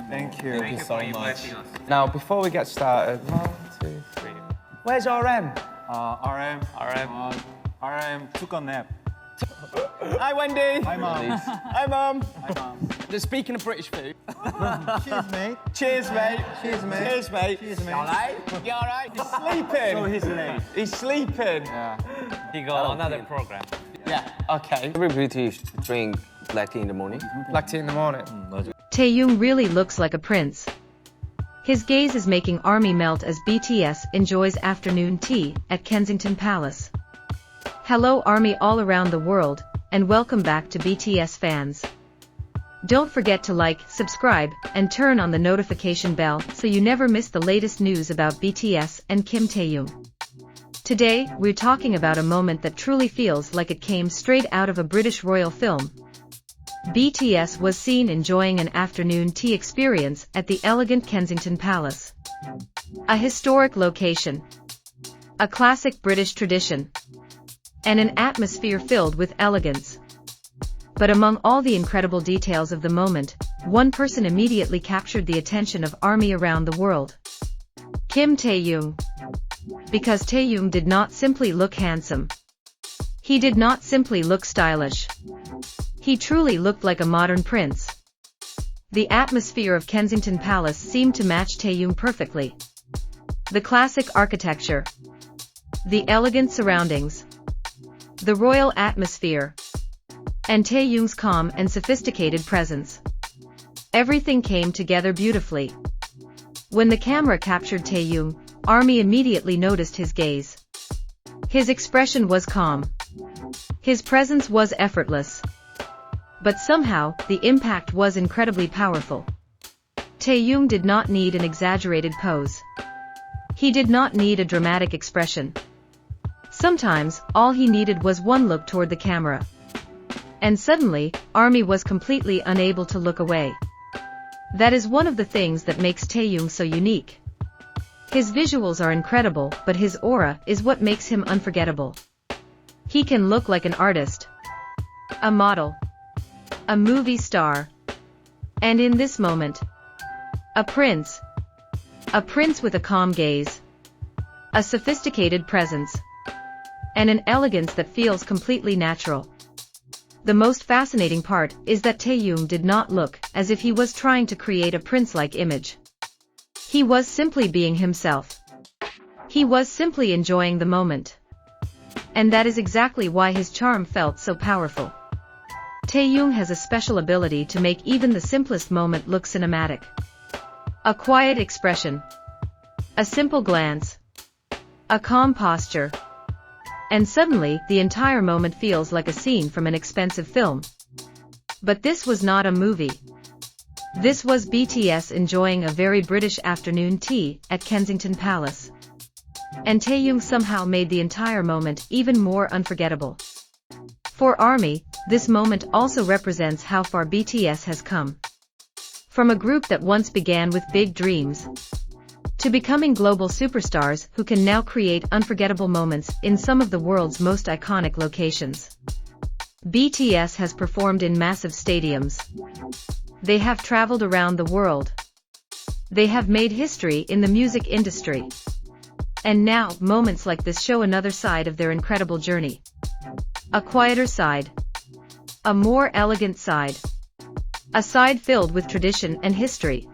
Thank you. Thank you so much. Now, before we get started, 1, 2, 3. Where's RM? RM took a nap. Hi, Wendy. Hi, Mom. Hi, Mum. Hi, Mom. Just speaking of British food. Cheers, mate. Cheers, mate. Cheers, mate. Cheers, mate. Cheers, mate. You alright? You alright? He's sleeping. So he's late. He's sleeping. Yeah. He got another program. Yeah. Okay. Every British drink black tea in the morning. Black tea in the morning. Taehyung really looks like a prince. His gaze is making ARMY melt as BTS enjoys afternoon tea at Kensington Palace. Hello ARMY all around the world, and welcome back to BTS fans. Don't forget to like, subscribe, and turn on the notification bell so you never miss the latest news about BTS and Kim Taehyung. Today, we're talking about a moment that truly feels like it came straight out of a British royal film. BTS was seen enjoying an afternoon tea experience at the elegant Kensington Palace. A historic location. A classic British tradition. And an atmosphere filled with elegance. But among all the incredible details of the moment, one person immediately captured the attention of ARMY around the world. Kim Taehyung. Because Taehyung did not simply look handsome. He did not simply look stylish. He truly looked like a modern prince. The atmosphere of Kensington Palace seemed to match Taehyung perfectly. The classic architecture. The elegant surroundings. The royal atmosphere. And Taehyung's calm and sophisticated presence. Everything came together beautifully. When the camera captured Taehyung, ARMY immediately noticed his gaze. His expression was calm. His presence was effortless. But somehow, the impact was incredibly powerful. Taehyung did not need an exaggerated pose. He did not need a dramatic expression. Sometimes, all he needed was one look toward the camera. And suddenly, ARMY was completely unable to look away. That is one of the things that makes Taehyung so unique. His visuals are incredible, but his aura is what makes him unforgettable. He can look like an artist, a model, a movie star, and in this moment, a prince with a calm gaze, a sophisticated presence, and an elegance that feels completely natural. The most fascinating part is that Taehyung did not look as if he was trying to create a prince-like image. He was simply being himself. He was simply enjoying the moment. And that is exactly why his charm felt so powerful. Taehyung has a special ability to make even the simplest moment look cinematic. A quiet expression. A simple glance. A calm posture. And suddenly, the entire moment feels like a scene from an expensive film. But this was not a movie. This was BTS enjoying a very British afternoon tea at Kensington Palace. And Taehyung somehow made the entire moment even more unforgettable. For ARMY, this moment also represents how far BTS has come. From a group that once began with big dreams, to becoming global superstars who can now create unforgettable moments in some of the world's most iconic locations. BTS has performed in massive stadiums. They have traveled around the world. They have made history in the music industry. And now, moments like this show another side of their incredible journey. A quieter side. A more elegant side. A side filled with tradition and history.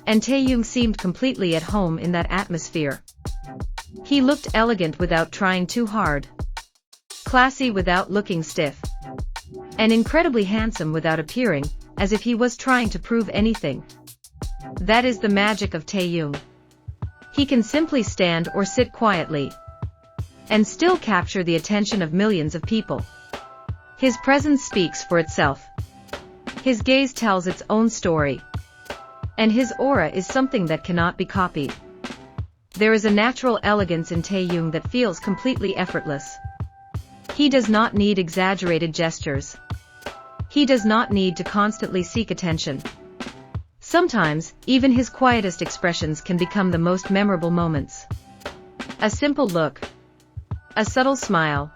And Taehyung seemed completely at home in that atmosphere. He looked elegant without trying too hard. Classy without looking stiff. And incredibly handsome without appearing as if he was trying to prove anything. That is the magic of Taehyung. He can simply stand or sit quietly and still capture the attention of millions of people. His presence speaks for itself. His gaze tells its own story. And his aura is something that cannot be copied. There is a natural elegance in Taehyung that feels completely effortless. He does not need exaggerated gestures. He does not need to constantly seek attention. Sometimes, even his quietest expressions can become the most memorable moments. A simple look. A subtle smile.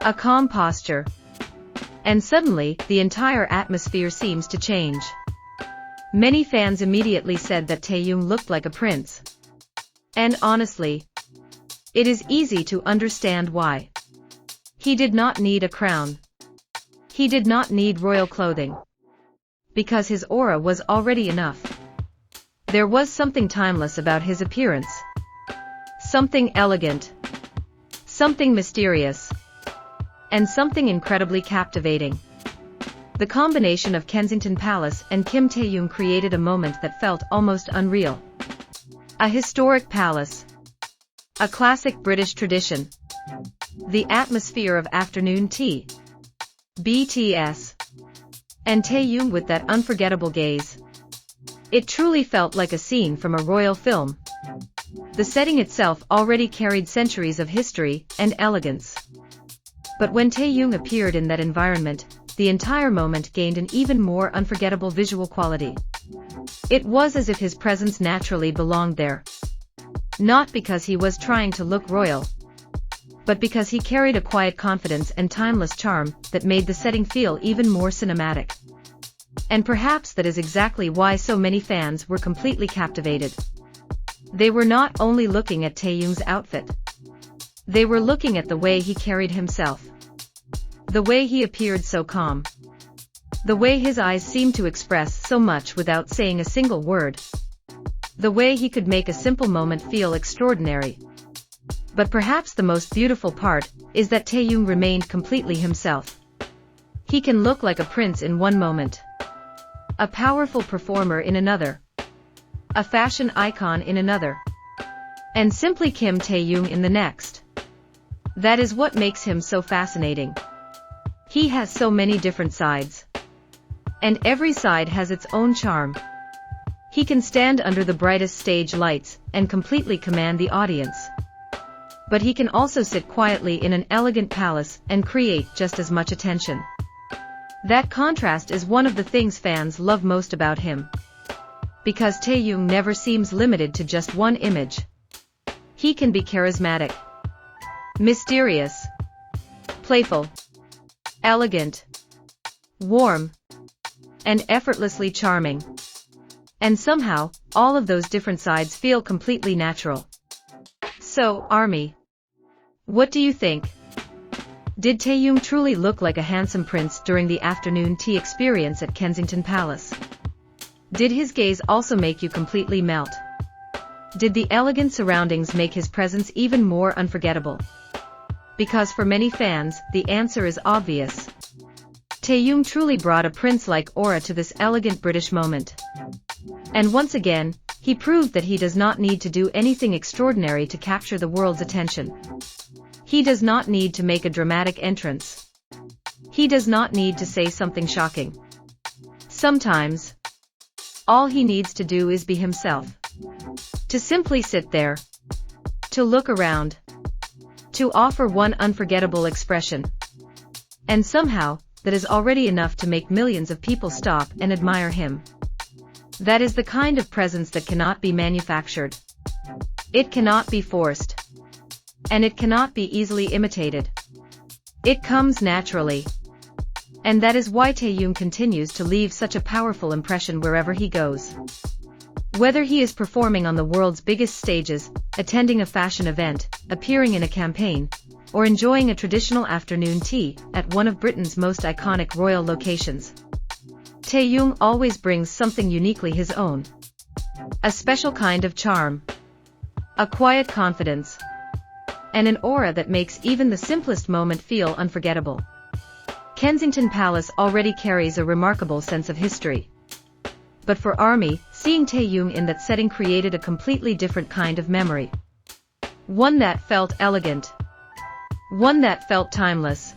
A calm posture. And suddenly, the entire atmosphere seems to change. Many fans immediately said that Taehyung looked like a prince. And honestly, it is easy to understand why. He did not need a crown. He did not need royal clothing. Because his aura was already enough. There was something timeless about his appearance. Something elegant. Something mysterious. And something incredibly captivating. The combination of Kensington Palace and Kim Taehyung created a moment that felt almost unreal. A historic palace. A classic British tradition. The atmosphere of afternoon tea. BTS. And Taehyung with that unforgettable gaze. It truly felt like a scene from a royal film. The setting itself already carried centuries of history and elegance. But when Taehyung appeared in that environment, the entire moment gained an even more unforgettable visual quality. It was as if his presence naturally belonged there. Not because he was trying to look royal, but because he carried a quiet confidence and timeless charm that made the setting feel even more cinematic. And perhaps that is exactly why so many fans were completely captivated. They were not only looking at Taehyung's outfit. They were looking at the way he carried himself. The way he appeared so calm. The way his eyes seemed to express so much without saying a single word. The way he could make a simple moment feel extraordinary. But perhaps the most beautiful part is that Taehyung remained completely himself. He can look like a prince in one moment. A powerful performer in another. A fashion icon in another. And simply Kim Taehyung in the next. That is what makes him so fascinating. He has so many different sides. And every side has its own charm. He can stand under the brightest stage lights and completely command the audience. But he can also sit quietly in an elegant palace and create just as much attention. That contrast is one of the things fans love most about him. Because Taehyung never seems limited to just one image. He can be charismatic, mysterious, playful, elegant, warm, and effortlessly charming. And somehow, all of those different sides feel completely natural. So, ARMY, what do you think? Did Taehyung truly look like a handsome prince during the afternoon tea experience at Kensington Palace? Did his gaze also make you completely melt? Did the elegant surroundings make his presence even more unforgettable? Because for many fans, the answer is obvious. Taehyung truly brought a prince-like aura to this elegant British moment. And once again, he proved that he does not need to do anything extraordinary to capture the world's attention. He does not need to make a dramatic entrance. He does not need to say something shocking. Sometimes, all he needs to do is be himself. To simply sit there. To look around. To offer one unforgettable expression. And somehow, that is already enough to make millions of people stop and admire him. That is the kind of presence that cannot be manufactured. It cannot be forced. And it cannot be easily imitated. It comes naturally. And that is why Taehyung continues to leave such a powerful impression wherever he goes. Whether he is performing on the world's biggest stages, attending a fashion event, appearing in a campaign, or enjoying a traditional afternoon tea at one of Britain's most iconic royal locations, Taehyung always brings something uniquely his own. A special kind of charm. A quiet confidence. And an aura that makes even the simplest moment feel unforgettable. Kensington Palace already carries a remarkable sense of history. But for ARMY, seeing Taehyung in that setting created a completely different kind of memory. One that felt elegant. One that felt timeless.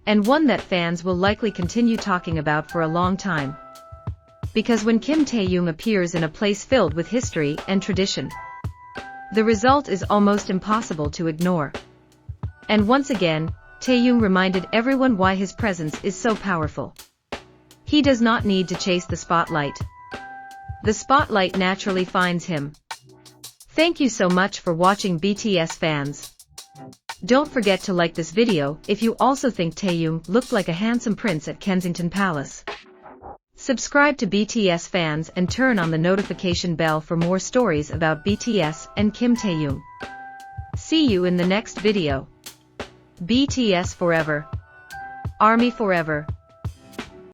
And one that fans will likely continue talking about for a long time. Because when Kim Taehyung appears in a place filled with history and tradition, the result is almost impossible to ignore. And once again, Taehyung reminded everyone why his presence is so powerful. He does not need to chase the spotlight. The spotlight naturally finds him. Thank you so much for watching, BTS fans. Don't forget to like this video if you also think Taehyung looked like a handsome prince at Kensington Palace. Subscribe to BTS fans and turn on the notification bell for more stories about BTS and Kim Taehyung. See you in the next video. BTS forever. Army forever.